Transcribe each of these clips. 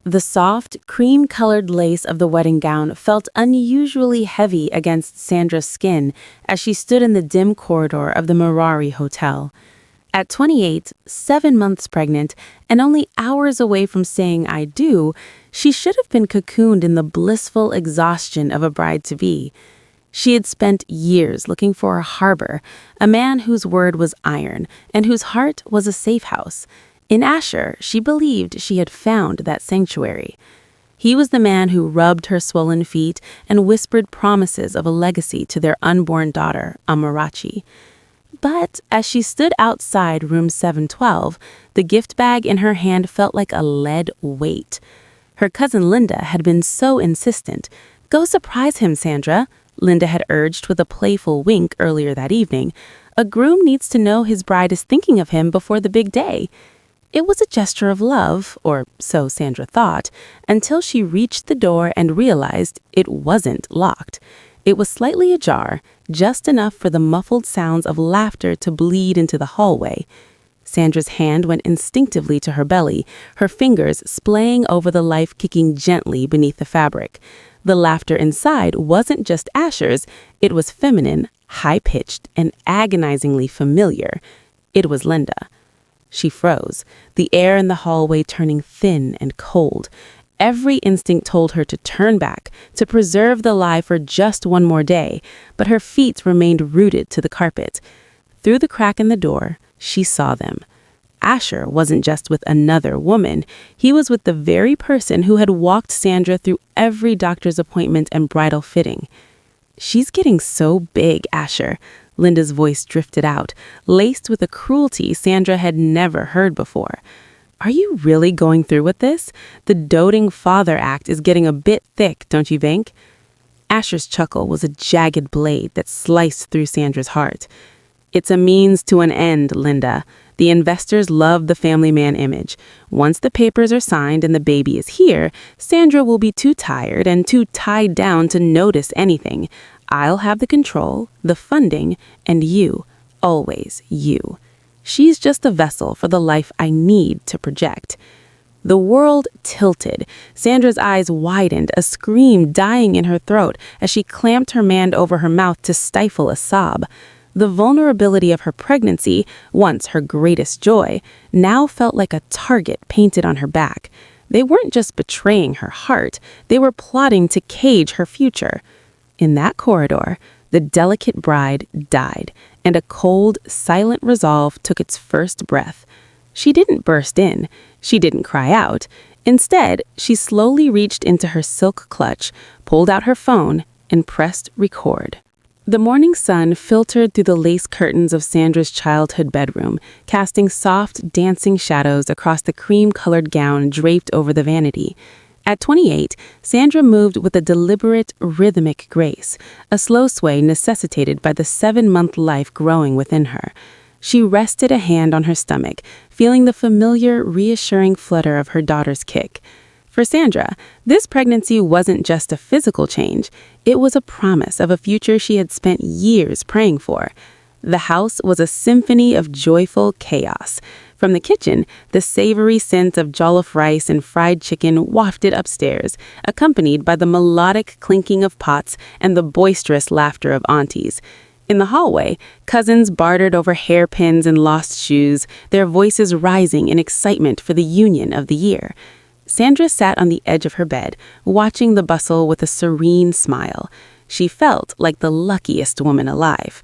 The soft, cream-colored lace of the wedding gown felt unusually heavy against Sandra's skin as she stood in the dim corridor of the Mirari Hotel. At 28, 7 months pregnant, and only hours away from saying I do, she should have been cocooned in the blissful exhaustion of a bride-to-be. She had spent years looking for a harbor, a man whose word was iron and whose heart was a safe house. In Asher, she believed she had found that sanctuary. He was the man who rubbed her swollen feet and whispered promises of a legacy to their unborn daughter, Amarachi. But as she stood outside room 712, the gift bag in her hand felt like a lead weight. Her cousin Linda had been so insistent. "Go surprise him, Sandra," Linda had urged with a playful wink earlier that evening. "A groom needs to know his bride is thinking of him before the big day." It was a gesture of love, or so Sandra thought, until she reached the door and realized it wasn't locked. It was slightly ajar, just enough for the muffled sounds of laughter to bleed into the hallway. Sandra's hand went instinctively to her belly, her fingers splaying over the life kicking gently beneath the fabric. The laughter inside wasn't just Asher's, it was feminine, high-pitched, and agonizingly familiar. It was Linda. She froze, the air in the hallway turning thin and cold. Every instinct told her to turn back, to preserve the lie for just one more day, but her feet remained rooted to the carpet. Through the crack in the door, she saw them. Asher wasn't just with another woman, he was with the very person who had walked Sandra through every doctor's appointment and bridal fitting. "She's getting so big, Asher," Linda's voice drifted out, laced with a cruelty Sandra had never heard before. "Are you really going through with this? The doting father act is getting a bit thick, don't you think?" Asher's chuckle was a jagged blade that sliced through Sandra's heart. "It's a means to an end, Linda. The investors love the family man image. Once the papers are signed and the baby is here, Sandra will be too tired and too tied down to notice anything. I'll have the control, the funding, and you, always you. She's just a vessel for the life I need to project." The world tilted. Sandra's eyes widened, a scream dying in her throat as she clamped her hand over her mouth to stifle a sob. The vulnerability of her pregnancy, once her greatest joy, now felt like a target painted on her back. They weren't just betraying her heart, they were plotting to cage her future. In that corridor, the delicate bride died, and a cold, silent resolve took its first breath. She didn't burst in. She didn't cry out. Instead, she slowly reached into her silk clutch, pulled out her phone, and pressed record. The morning sun filtered through the lace curtains of Sandra's childhood bedroom, casting soft, dancing shadows across the cream-colored gown draped over the vanity. At 28, Sandra moved with a deliberate, rhythmic grace, a slow sway necessitated by the 7-month life growing within her. She rested a hand on her stomach, feeling the familiar, reassuring flutter of her daughter's kick. For Sandra, this pregnancy wasn't just a physical change, it was a promise of a future she had spent years praying for. The house was a symphony of joyful chaos. From the kitchen, the savory scent of jollof rice and fried chicken wafted upstairs, accompanied by the melodic clinking of pots and the boisterous laughter of aunties. In the hallway, cousins bartered over hairpins and lost shoes, their voices rising in excitement for the union of the year. Sandra sat on the edge of her bed, watching the bustle with a serene smile. She felt like the luckiest woman alive.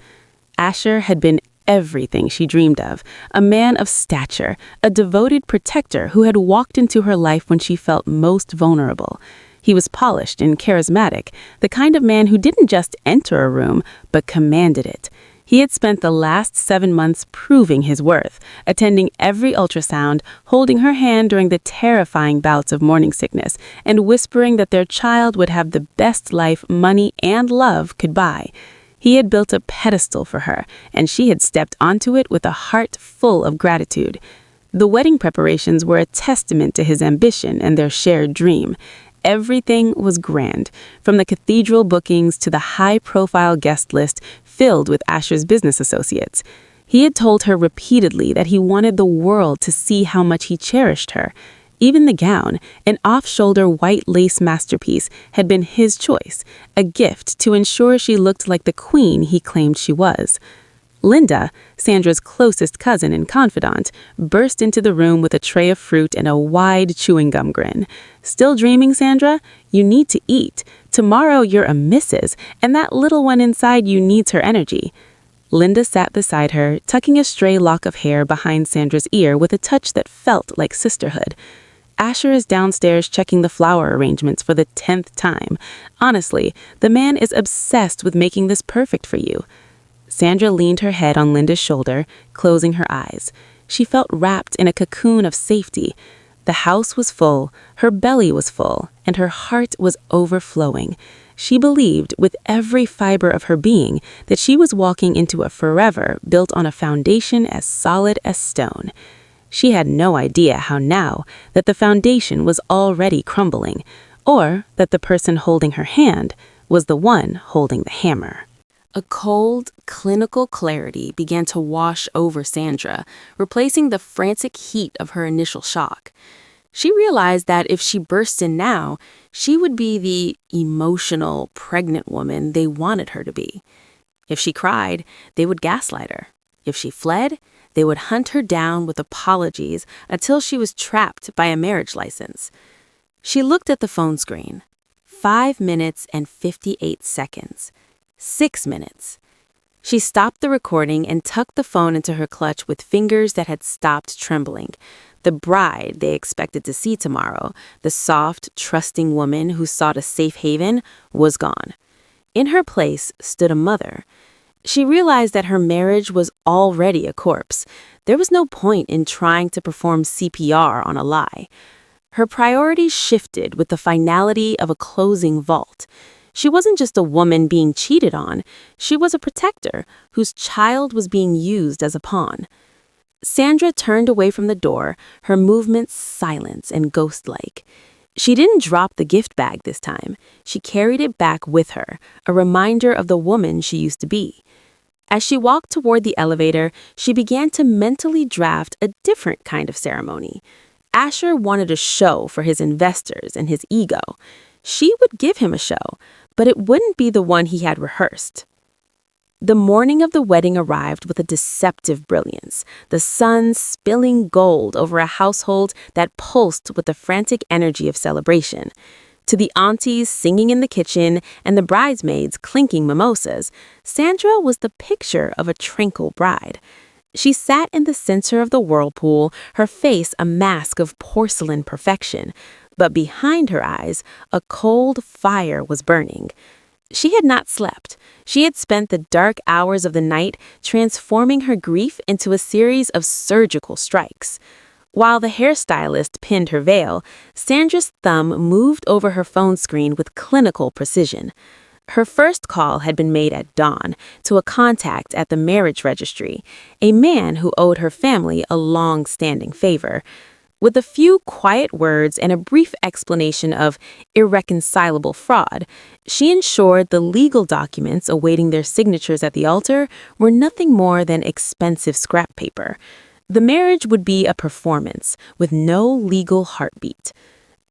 Asher had been everything she dreamed of, a man of stature, a devoted protector who had walked into her life when she felt most vulnerable. He was polished and charismatic, the kind of man who didn't just enter a room, but commanded it. He had spent the last 7 months proving his worth, attending every ultrasound, holding her hand during the terrifying bouts of morning sickness, and whispering that their child would have the best life money and love could buy. He had built a pedestal for her, and she had stepped onto it with a heart full of gratitude. The wedding preparations were a testament to his ambition and their shared dream. Everything was grand, from the cathedral bookings to the high-profile guest list filled with Asher's business associates. He had told her repeatedly that he wanted the world to see how much he cherished her. Even the gown, an off-shoulder white lace masterpiece, had been his choice, a gift to ensure she looked like the queen he claimed she was. Linda, Sandra's closest cousin and confidant, burst into the room with a tray of fruit and a wide chewing gum grin. "Still dreaming, Sandra? You need to eat. Tomorrow you're a missus, and that little one inside you needs her energy." Linda sat beside her, tucking a stray lock of hair behind Sandra's ear with a touch that felt like sisterhood. "Asher is downstairs checking the flower arrangements for the 10th time. Honestly, the man is obsessed with making this perfect for you." Sandra leaned her head on Linda's shoulder, closing her eyes. She felt wrapped in a cocoon of safety. The house was full, her belly was full, and her heart was overflowing. She believed with every fiber of her being that she was walking into a forever built on a foundation as solid as stone. She had no idea how now that the foundation was already crumbling, or that the person holding her hand was the one holding the hammer. A cold, clinical clarity began to wash over Sandra, replacing the frantic heat of her initial shock. She realized that if she burst in now, she would be the emotional, pregnant woman they wanted her to be. If she cried, they would gaslight her. If she fled, they would hunt her down with apologies until she was trapped by a marriage license. She looked at the phone screen. 5 minutes and 58 seconds. 6 minutes. She stopped the recording and tucked the phone into her clutch with fingers that had stopped trembling. The bride they expected to see tomorrow, the soft, trusting woman who sought a safe haven, was gone. In her place stood a mother. She realized that her marriage was already a corpse. There was no point in trying to perform CPR on a lie. Her priorities shifted with the finality of a closing vault. She wasn't just a woman being cheated on. She was a protector whose child was being used as a pawn. Sandra turned away from the door, her movements silent and ghost-like. She didn't drop the gift bag this time. She carried it back with her, a reminder of the woman she used to be. As she walked toward the elevator, she began to mentally draft a different kind of ceremony. Asher wanted a show for his investors and his ego. She would give him a show, but it wouldn't be the one he had rehearsed. The morning of the wedding arrived with a deceptive brilliance, the sun spilling gold over a household that pulsed with the frantic energy of celebration. To the aunties singing in the kitchen and the bridesmaids clinking mimosas, Sandra was the picture of a tranquil bride. She sat in the center of the whirlpool, her face a mask of porcelain perfection, but behind her eyes, a cold fire was burning. She had not slept. She had spent the dark hours of the night transforming her grief into a series of surgical strikes. While the hairstylist pinned her veil, Sandra's thumb moved over her phone screen with clinical precision. Her first call had been made at dawn to a contact at the marriage registry, a man who owed her family a long-standing favor. With a few quiet words and a brief explanation of irreconcilable fraud, she ensured the legal documents awaiting their signatures at the altar were nothing more than expensive scrap paper. The marriage would be a performance with no legal heartbeat.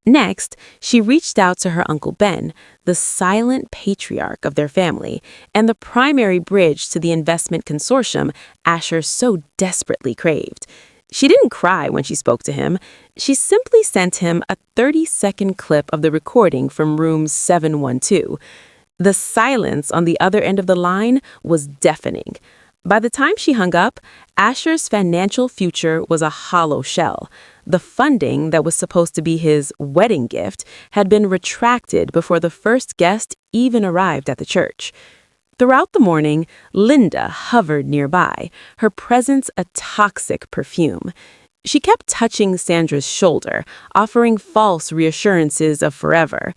Next, she reached out to her Uncle Ben, the silent patriarch of their family, and the primary bridge to the investment consortium Asher so desperately craved. She didn't cry when she spoke to him. She simply sent him a 30-second clip of the recording from room 712. The silence on the other end of the line was deafening. By the time she hung up, Asher's financial future was a hollow shell. The funding that was supposed to be his wedding gift had been retracted before the first guest even arrived at the church. Throughout the morning, Linda hovered nearby, her presence a toxic perfume. She kept touching Sandra's shoulder, offering false reassurances of forever.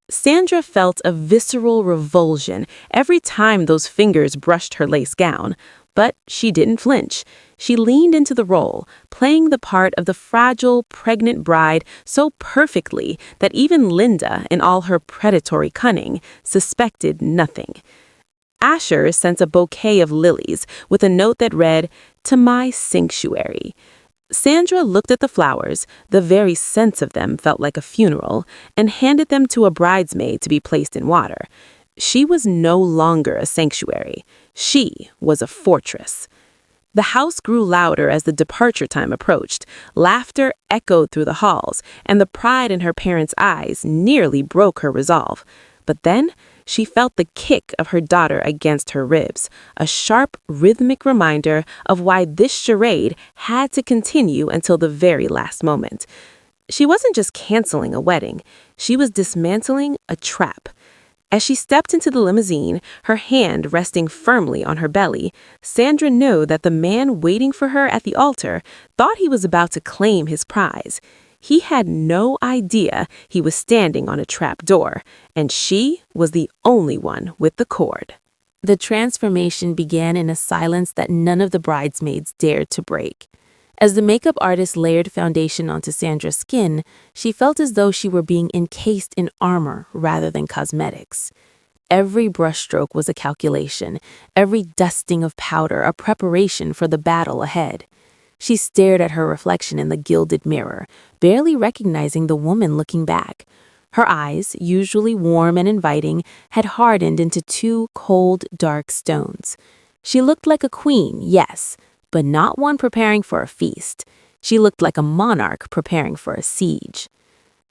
Sandra felt a visceral revulsion every time those fingers brushed her lace gown, but she didn't flinch. She leaned into the role, playing the part of the fragile, pregnant bride so perfectly that even Linda, in all her predatory cunning, suspected nothing. Asher sent a bouquet of lilies with a note that read, "To my sanctuary." Sandra looked at the flowers, the very sense of them felt like a funeral, and handed them to a bridesmaid to be placed in water. She was no longer a sanctuary. She was a fortress. The house grew louder as the departure time approached. Laughter echoed through the halls, and the pride in her parents' eyes nearly broke her resolve. But then she felt the kick of her daughter against her ribs, a sharp, rhythmic reminder of why this charade had to continue until the very last moment. She wasn't just canceling a wedding, she was dismantling a trap. As she stepped into the limousine, her hand resting firmly on her belly, Sandra knew that the man waiting for her at the altar thought he was about to claim his prize. He had no idea he was standing on a trap door, and she was the only one with the cord. The transformation began in a silence that none of the bridesmaids dared to break. As the makeup artist layered foundation onto Sandra's skin, she felt as though she were being encased in armor rather than cosmetics. Every brushstroke was a calculation, every dusting of powder a preparation for the battle ahead. She stared at her reflection in the gilded mirror, barely recognizing the woman looking back. Her eyes, usually warm and inviting, had hardened into two cold, dark stones. She looked like a queen, yes, but not one preparing for a feast. She looked like a monarch preparing for a siege.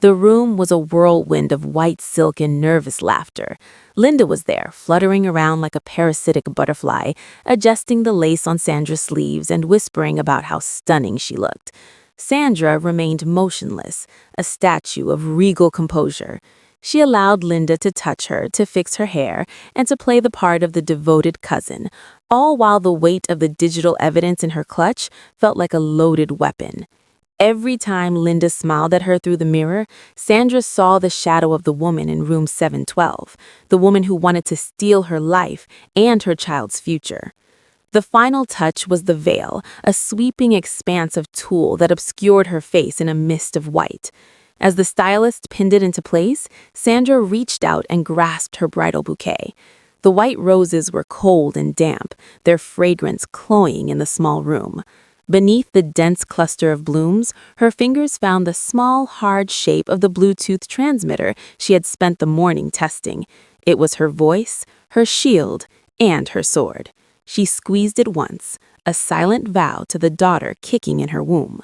The room was a whirlwind of white silk and nervous laughter. Linda was there, fluttering around like a parasitic butterfly, adjusting the lace on Sandra's sleeves and whispering about how stunning she looked. Sandra remained motionless, a statue of regal composure. She allowed Linda to touch her, to fix her hair, and to play the part of the devoted cousin, all while the weight of the digital evidence in her clutch felt like a loaded weapon. Every time Linda smiled at her through the mirror, Sandra saw the shadow of the woman in room 712, the woman who wanted to steal her life and her child's future. The final touch was the veil, a sweeping expanse of tulle that obscured her face in a mist of white. As the stylist pinned it into place, Sandra reached out and grasped her bridal bouquet. The white roses were cold and damp, their fragrance cloying in the small room. Beneath the dense cluster of blooms, her fingers found the small, hard shape of the Bluetooth transmitter she had spent the morning testing. It was her voice, her shield, and her sword. She squeezed it once, a silent vow to the daughter kicking in her womb.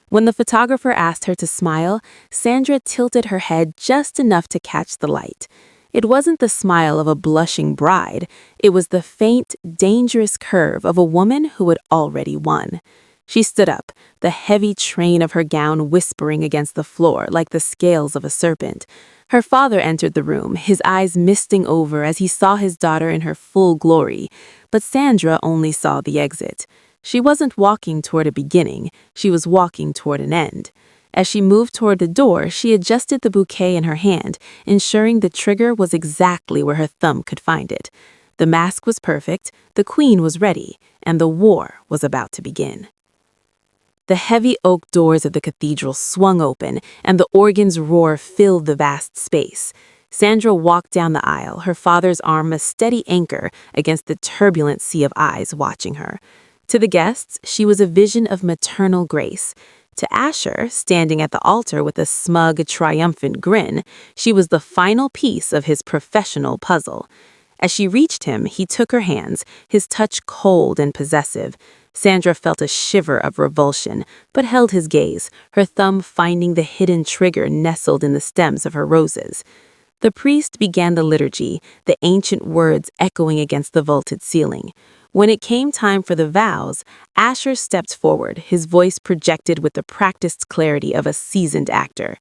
When the photographer asked her to smile, Sandra tilted her head just enough to catch the light. It wasn't the smile of a blushing bride. It was the faint, dangerous curve of a woman who had already won. She stood up, the heavy train of her gown whispering against the floor like the scales of a serpent. Her father entered the room, his eyes misting over as he saw his daughter in her full glory. But Sandra only saw the exit. She wasn't walking toward a beginning, she was walking toward an end. As she moved toward the door, she adjusted the bouquet in her hand, ensuring the trigger was exactly where her thumb could find it. The mask was perfect, the queen was ready, and the war was about to begin. The heavy oak doors of the cathedral swung open, and the organ's roar filled the vast space. Sandra walked down the aisle, her father's arm a steady anchor against the turbulent sea of eyes watching her. To the guests, she was a vision of maternal grace. To Asher, standing at the altar with a smug, triumphant grin, she was the final piece of his professional puzzle. As she reached him, he took her hands, his touch cold and possessive. Sandra felt a shiver of revulsion, but held his gaze, her thumb finding the hidden trigger nestled in the stems of her roses. The priest began the liturgy, the ancient words echoing against the vaulted ceiling. When it came time for the vows, Asher stepped forward, his voice projected with the practiced clarity of a seasoned actor.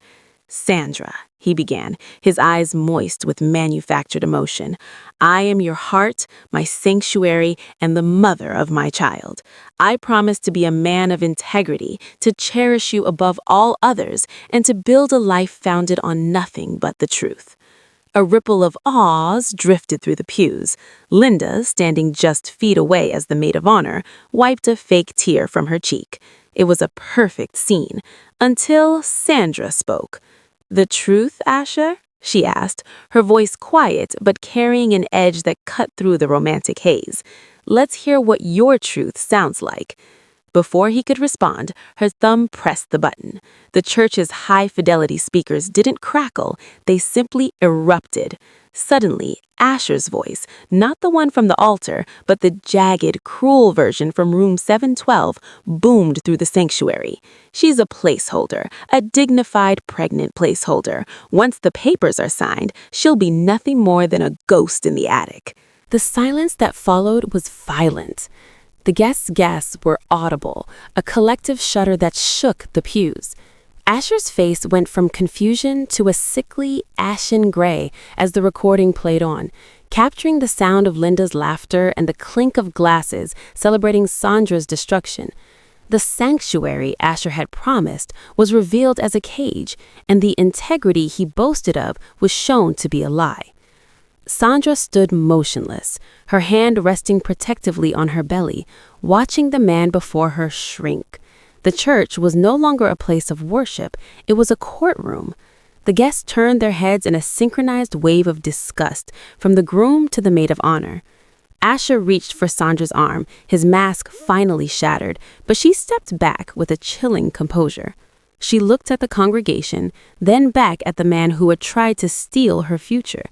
"Sandra," he began, his eyes moist with manufactured emotion, "I am your heart, my sanctuary, and the mother of my child. I promise to be a man of integrity, to cherish you above all others, and to build a life founded on nothing but the truth." A ripple of ahs drifted through the pews. Linda, standing just feet away as the maid of honor, wiped a fake tear from her cheek. It was a perfect scene, until Sandra spoke. "The truth, Asher?" she asked, her voice quiet but carrying an edge that cut through the romantic haze. "Let's hear what your truth sounds like." Before he could respond, her thumb pressed the button. The church's high-fidelity speakers didn't crackle, they simply erupted. Suddenly, Asher's voice, not the one from the altar, but the jagged, cruel version from room 712, boomed through the sanctuary. She's a placeholder, a dignified, pregnant placeholder. Once the papers are signed, she'll be nothing more than a ghost in the attic. The silence that followed was violent. The guests' gasps were audible, a collective shudder that shook the pews. Asher's face went from confusion to a sickly, ashen gray as the recording played on, capturing the sound of Linda's laughter and the clink of glasses celebrating Sandra's destruction. The sanctuary Asher had promised was revealed as a cage, and the integrity he boasted of was shown to be a lie. Sandra stood motionless, her hand resting protectively on her belly, watching the man before her shrink. The church was no longer a place of worship, it was a courtroom. The guests turned their heads in a synchronized wave of disgust, from the groom to the maid of honor. Asher reached for Sandra's arm, his mask finally shattered, but she stepped back with a chilling composure. She looked at the congregation, then back at the man who had tried to steal her future.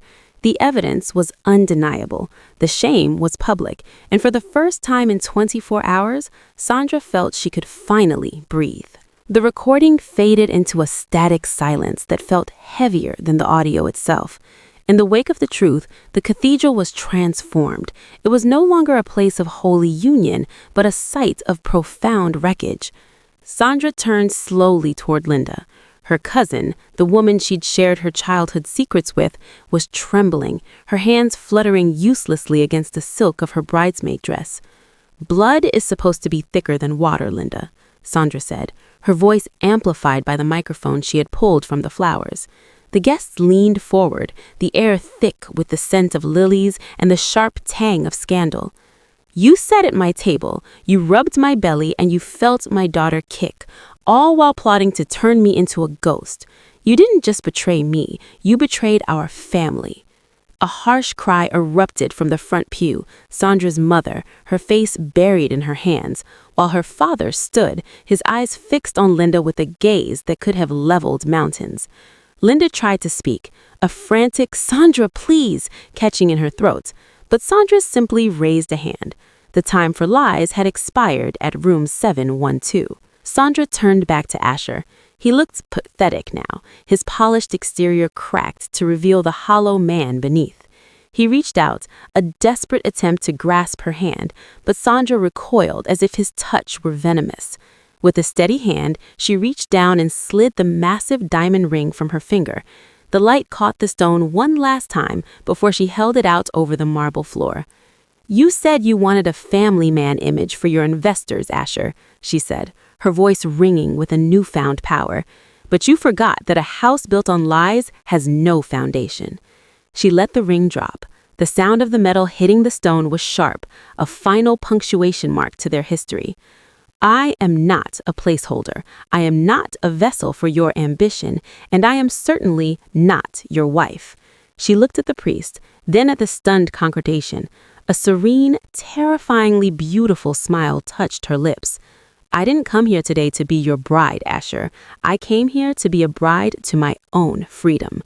The evidence was undeniable. The shame was public, and for the first time in 24 hours, Sandra felt she could finally breathe. The recording faded into a static silence that felt heavier than the audio itself. In the wake of the truth, the cathedral was transformed. It was no longer a place of holy union, but a site of profound wreckage. Sandra turned slowly toward Linda. Her cousin, the woman she'd shared her childhood secrets with, was trembling, her hands fluttering uselessly against the silk of her bridesmaid dress. "Blood is supposed to be thicker than water, Linda," Sandra said, her voice amplified by the microphone she had pulled from the flowers. The guests leaned forward, the air thick with the scent of lilies and the sharp tang of scandal. "You sat at my table, you rubbed my belly, and you felt my daughter kick, all while plotting to turn me into a ghost. You didn't just betray me, you betrayed our family." A harsh cry erupted from the front pew, Sandra's mother, her face buried in her hands, while her father stood, his eyes fixed on Linda with a gaze that could have leveled mountains. Linda tried to speak, a frantic "Sandra, please," catching in her throat, but Sandra simply raised a hand. The time for lies had expired at room 712. Sandra turned back to Asher. He looked pathetic now, his polished exterior cracked to reveal the hollow man beneath. He reached out, a desperate attempt to grasp her hand, but Sandra recoiled as if his touch were venomous. With a steady hand, she reached down and slid the massive diamond ring from her finger. The light caught the stone one last time before she held it out over the marble floor. "You said you wanted a family man image for your investors, Asher," she said, her voice ringing with a newfound power. "But you forgot that a house built on lies has no foundation." She let the ring drop. The sound of the metal hitting the stone was sharp, a final punctuation mark to their history. "I am not a placeholder. I am not a vessel for your ambition, and I am certainly not your wife." She looked at the priest, then at the stunned congregation. A serene, terrifyingly beautiful smile touched her lips. "I didn't come here today to be your bride, Asher. I came here to be a bride to my own freedom."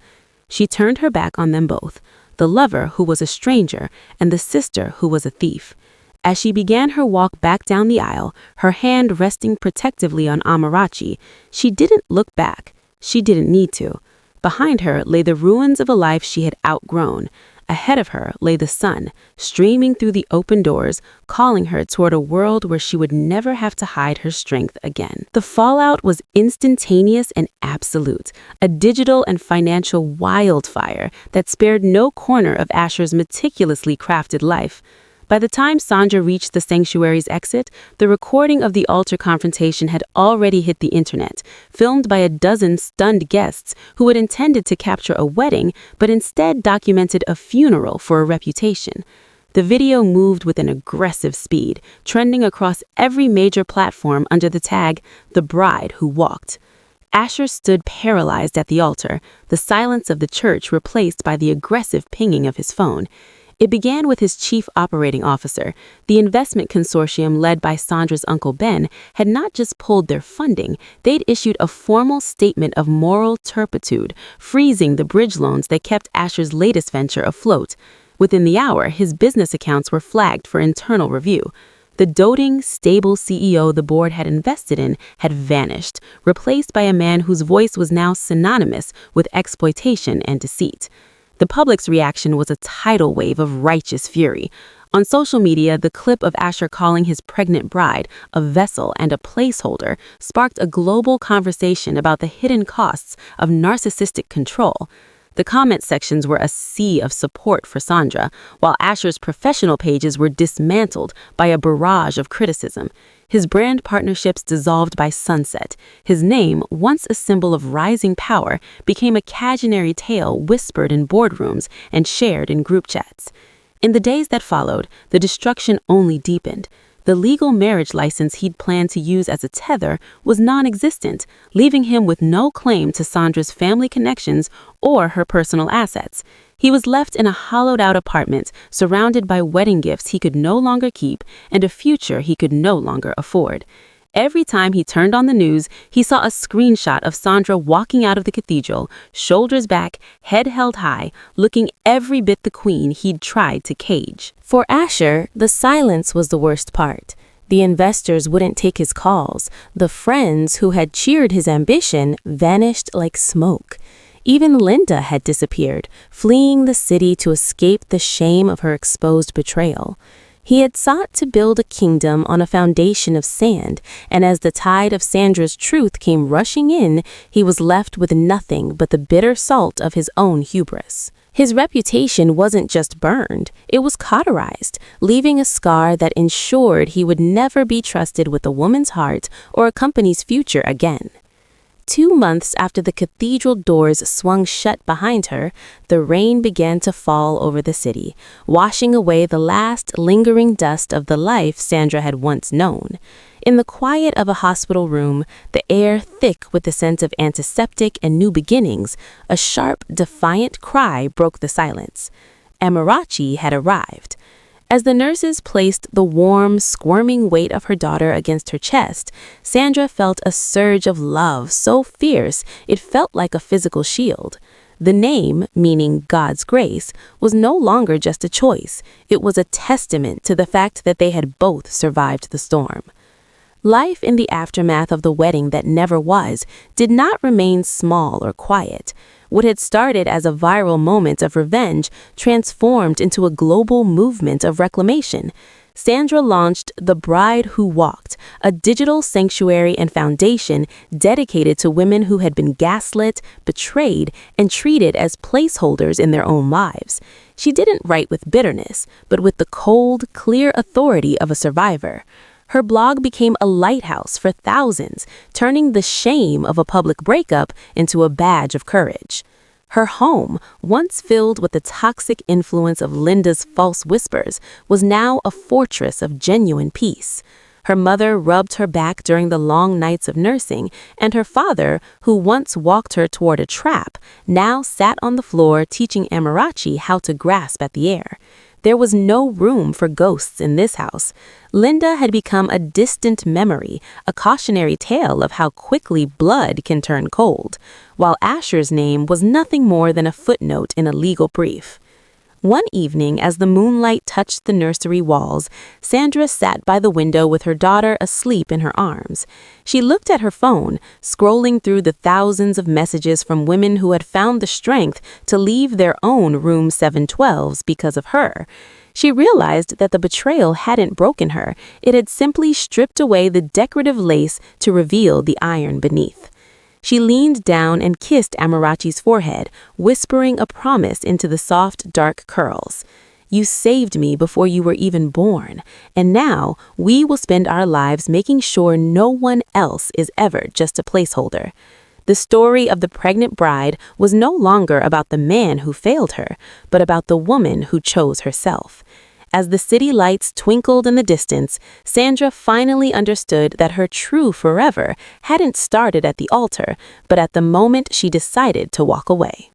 She turned her back on them both, the lover who was a stranger and the sister who was a thief. As she began her walk back down the aisle, her hand resting protectively on Amarachi, she didn't look back. She didn't need to. Behind her lay the ruins of a life she had outgrown. Ahead of her lay the sun, streaming through the open doors, calling her toward a world where she would never have to hide her strength again. The fallout was instantaneous and absolute, a digital and financial wildfire that spared no corner of Asher's meticulously crafted life. By the time Sandra reached the sanctuary's exit, the recording of the altar confrontation had already hit the internet, filmed by a dozen stunned guests who had intended to capture a wedding, but instead documented a funeral for a reputation. The video moved with an aggressive speed, trending across every major platform under the tag, "The Bride Who Walked." Asher stood paralyzed at the altar, the silence of the church replaced by the aggressive pinging of his phone. It began with his chief operating officer. The investment consortium led by Sandra's uncle Ben had not just pulled their funding, they'd issued a formal statement of moral turpitude, freezing the bridge loans that kept Asher's latest venture afloat. Within the hour, his business accounts were flagged for internal review. The doting, stable CEO the board had invested in had vanished, replaced by a man whose voice was now synonymous with exploitation and deceit. The public's reaction was a tidal wave of righteous fury. On social media, the clip of Asher calling his pregnant bride a vessel and a placeholder sparked a global conversation about the hidden costs of narcissistic control. The comment sections were a sea of support for Sandra, while Asher's professional pages were dismantled by a barrage of criticism. His brand partnerships dissolved by sunset. His name, once a symbol of rising power, became a cautionary tale whispered in boardrooms and shared in group chats. In the days that followed, the destruction only deepened. The legal marriage license he'd planned to use as a tether was non-existent, leaving him with no claim to Sandra's family connections or her personal assets. He was left in a hollowed-out apartment, surrounded by wedding gifts he could no longer keep and a future he could no longer afford. Every time he turned on the news, he saw a screenshot of Sandra walking out of the cathedral, shoulders back, head held high, looking every bit the queen he'd tried to cage. For Asher, the silence was the worst part. The investors wouldn't take his calls. The friends who had cheered his ambition vanished like smoke. Even Linda had disappeared, fleeing the city to escape the shame of her exposed betrayal. He had sought to build a kingdom on a foundation of sand, and as the tide of Sandra's truth came rushing in, he was left with nothing but the bitter salt of his own hubris. His reputation wasn't just burned, it was cauterized, leaving a scar that ensured he would never be trusted with a woman's heart or a company's future again. 2 months after the cathedral doors swung shut behind her, the rain began to fall over the city, washing away the last lingering dust of the life Sandra had once known. In the quiet of a hospital room, the air thick with the scent of antiseptic and new beginnings, a sharp, defiant cry broke the silence. Amarachi had arrived. As the nurses placed the warm, squirming weight of her daughter against her chest, Sandra felt a surge of love so fierce it felt like a physical shield. The name, meaning God's grace, was no longer just a choice. It was a testament to the fact that they had both survived the storm. Life in the aftermath of the wedding that never was did not remain small or quiet. What had started as a viral moment of revenge transformed into a global movement of reclamation. Sandra launched The Bride Who Walked, a digital sanctuary and foundation dedicated to women who had been gaslit, betrayed, and treated as placeholders in their own lives. She didn't write with bitterness, but with the cold, clear authority of a survivor. Her blog became a lighthouse for thousands, turning the shame of a public breakup into a badge of courage. Her home, once filled with the toxic influence of Linda's false whispers, was now a fortress of genuine peace. Her mother rubbed her back during the long nights of nursing, and her father, who once walked her toward a trap, now sat on the floor teaching Amarachi how to grasp at the air. There was no room for ghosts in this house. Linda had become a distant memory, a cautionary tale of how quickly blood can turn cold, while Asher's name was nothing more than a footnote in a legal brief. One evening, as the moonlight touched the nursery walls, Sandra sat by the window with her daughter asleep in her arms. She looked at her phone, scrolling through the thousands of messages from women who had found the strength to leave their own room 712s because of her. She realized that the betrayal hadn't broken her. It had simply stripped away the decorative lace to reveal the iron beneath. She leaned down and kissed Amarachi's forehead, whispering a promise into the soft, dark curls. "You saved me before you were even born, and now we will spend our lives making sure no one else is ever just a placeholder." The story of the pregnant bride was no longer about the man who failed her, but about the woman who chose herself. As the city lights twinkled in the distance, Sandra finally understood that her true forever hadn't started at the altar, but at the moment she decided to walk away.